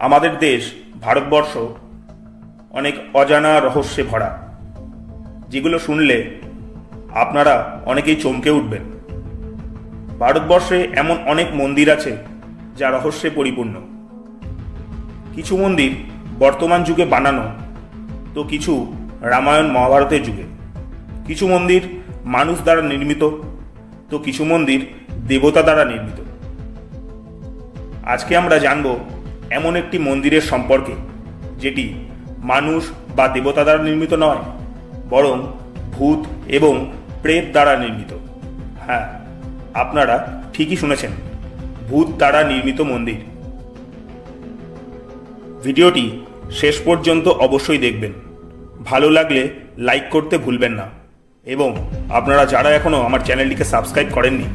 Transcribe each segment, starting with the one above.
আমাদের দেশ ভারতবর্ষ অনেক অজানা রহস্যে ভরা, যেগুলো শুনলে আপনারা অনেকেই চমকে উঠবেন। ভারতবর্ষে এমন অনেক মন্দির আছে যা রহস্যে পরিপূর্ণ। কিছু মন্দির বর্তমান যুগে বানানো, তো কিছু রামায়ণ মহাভারতের যুগে। কিছু মন্দির মানুষ দ্বারা নির্মিত, তো কিছু মন্দির দেবতা দ্বারা নির্মিত। আজকে আমরা জানব এমন একটি মন্দিরের সম্পর্কে যেটি মানুষ বা দেবতা দ্বারা নির্মিত নয়, বরং ভূত এবং প্রেত দ্বারা নির্মিত। হ্যাঁ, আপনারা ঠিকই শুনেছেন, ভূত দ্বারা নির্মিত মন্দির। ভিডিওটি শেষ পর্যন্ত অবশ্যই দেখবেন। ভালো লাগলে লাইক করতে ভুলবেন না, এবং আপনারা যারা এখনও আমার চ্যানেলটিকে সাবস্ক্রাইব করেননি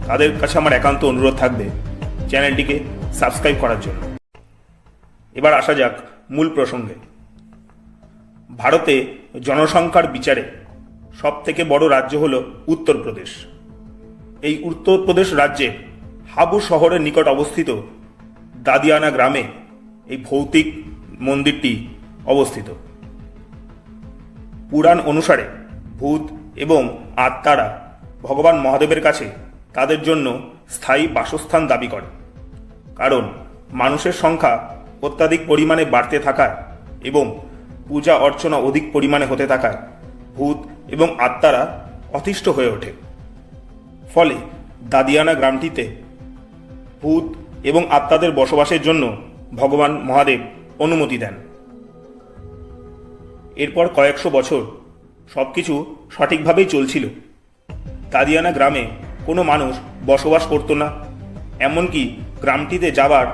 তাদের কাছে আমার একান্ত অনুরোধ থাকবে চ্যানেলটিকে সাবস্ক্রাইব করার জন্য। এবার আসা যাক মূল প্রসঙ্গে। ভারতে জনসংখ্যার বিচারে সবথেকে বড় রাজ্য হল উত্তরপ্রদেশ। এই উত্তরপ্রদেশ রাজ্যে হাবু শহরের নিকট অবস্থিত দাদিয়ানা গ্রামে এই ভৌতিক মন্দিরটি অবস্থিত। পুরাণ অনুসারে ভূত এবং আত্মারা ভগবান মহাদেবের কাছে তাদের জন্য স্থায়ী বাসস্থান দাবি করে, কারণ মানুষের সংখ্যা অত্যাধিক পরিমাণে বাড়তে থাকায় এবং পূজা অর্চনা অধিক পরিমাণে হতে থাকায় ভূত এবং আত্মারা অতিষ্ঠ হয়ে ওঠে। ফলে দাদিয়ানা গ্রামটিতে ভূত এবং আত্মাদের বসবাসের জন্য ভগবান মহাদেব অনুমতি দেন। এরপর কয়েকশো বছর সবকিছু সঠিকভাবেই চলছিল। দাদিয়ানা গ্রামে কোনো মানুষ বসবাস করত না, এমনকি গ্রামটিতে যাবার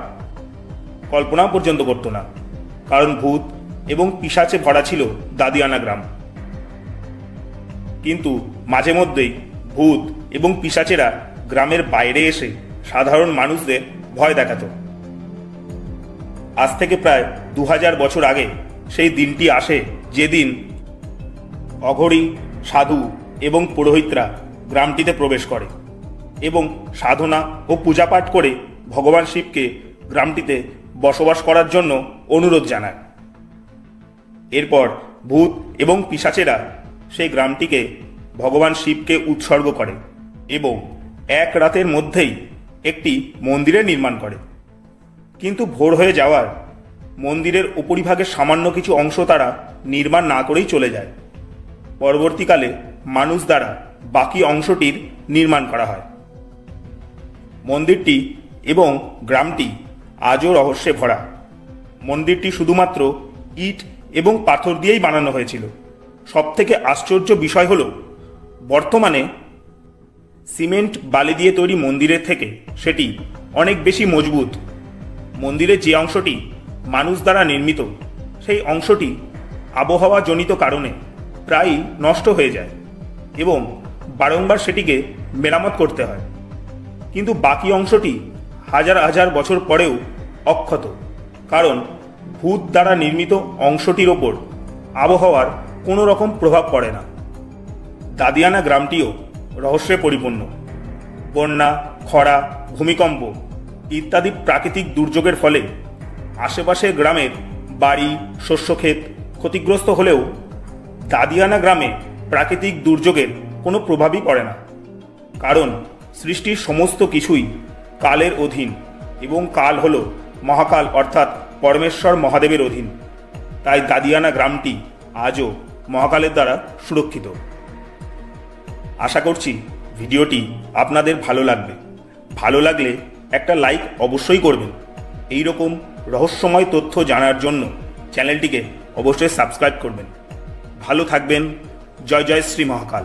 কল্পনা পর্যন্ত করত না, কারণ ভূত এবং পিশাচে ভরা ছিল দাদিয়ানা গ্রাম। কিন্তু মাঝে মধ্যেই ভূত এবং পিশাচেরা গ্রামের বাইরে এসে সাধারণ মানুষদের ভয় দেখাত। আজ থেকে প্রায় 2000 বছর আগে সেই দিনটি আসে যেদিন অঘরী, সাধু এবং পুরোহিতরা গ্রামটিতে প্রবেশ করে এবং সাধনা ও পূজাপাঠ করে ভগবান শিবকে গ্রামটিতে বসবাস করার জন্য অনুরোধ জানায়। এরপর ভূত এবং পিশাচেরা সেই গ্রামটিকে ভগবান শিবকে উৎসর্গ করে এবং এক রাতের মধ্যেই একটি মন্দিরের নির্মাণ করে। কিন্তু ভোর হয়ে যাওয়ার মন্দিরের উপরিভাগের সামান্য কিছু অংশ তারা নির্মাণ না করেই চলে যায়। পরবর্তীকালে মানুষ দ্বারা বাকি অংশটির নির্মাণ করা হয়। মন্দিরটি এবং গ্রামটি আজও রহস্যে ভরা। মন্দিরটি শুধুমাত্র ইট এবং পাথর দিয়েই বানানো হয়েছিল। সবথেকে আশ্চর্য বিষয় হল, বর্তমানে সিমেন্ট বালি দিয়ে তৈরি মন্দিরের থেকে সেটি অনেক বেশি মজবুত। মন্দিরের যে অংশটি মানুষ দ্বারা নির্মিত, সেই অংশটি আবহাওয়াজনিত কারণে প্রায়ই নষ্ট হয়ে যায় এবং বারংবার সেটিকে মেরামত করতে হয়। কিন্তু বাকি অংশটি হাজার হাজার বছর পরেও অক্ষত, কারণ ভূত দ্বারা নির্মিত অংশটির ওপর আবহাওয়ার কোনো রকম প্রভাব পড়ে না। দাদিয়ানা গ্রামটিও রহস্যে পরিপূর্ণ। বন্যা, খরা, ভূমিকম্প ইত্যাদি প্রাকৃতিক দুর্যোগের ফলে আশেপাশের গ্রামের বাড়ি, শস্যক্ষেত ক্ষতিগ্রস্ত হলেও দাদিয়ানা গ্রামে প্রাকৃতিক দুর্যোগের কোনো প্রভাবই পড়ে না, কারণ সৃষ্টির সমস্ত কিছুই কালের অধীন এবং কাল হল মহাকাল অর্থাৎ পরমেশ্বর মহাদেবের অধীন। তাই দাদিয়ানা গ্রামটি আজও মহাকালের দ্বারা সুরক্ষিত। আশা করছি ভিডিওটি আপনাদের ভালো লাগবে। ভালো লাগলে একটা লাইক অবশ্যই করবেন। এই রকম রহস্যময় তথ্য জানার জন্য চ্যানেলটিকে অবশ্যই সাবস্ক্রাইব করবেন। ভালো থাকবেন। জয় জয় শ্রী মহাকাল।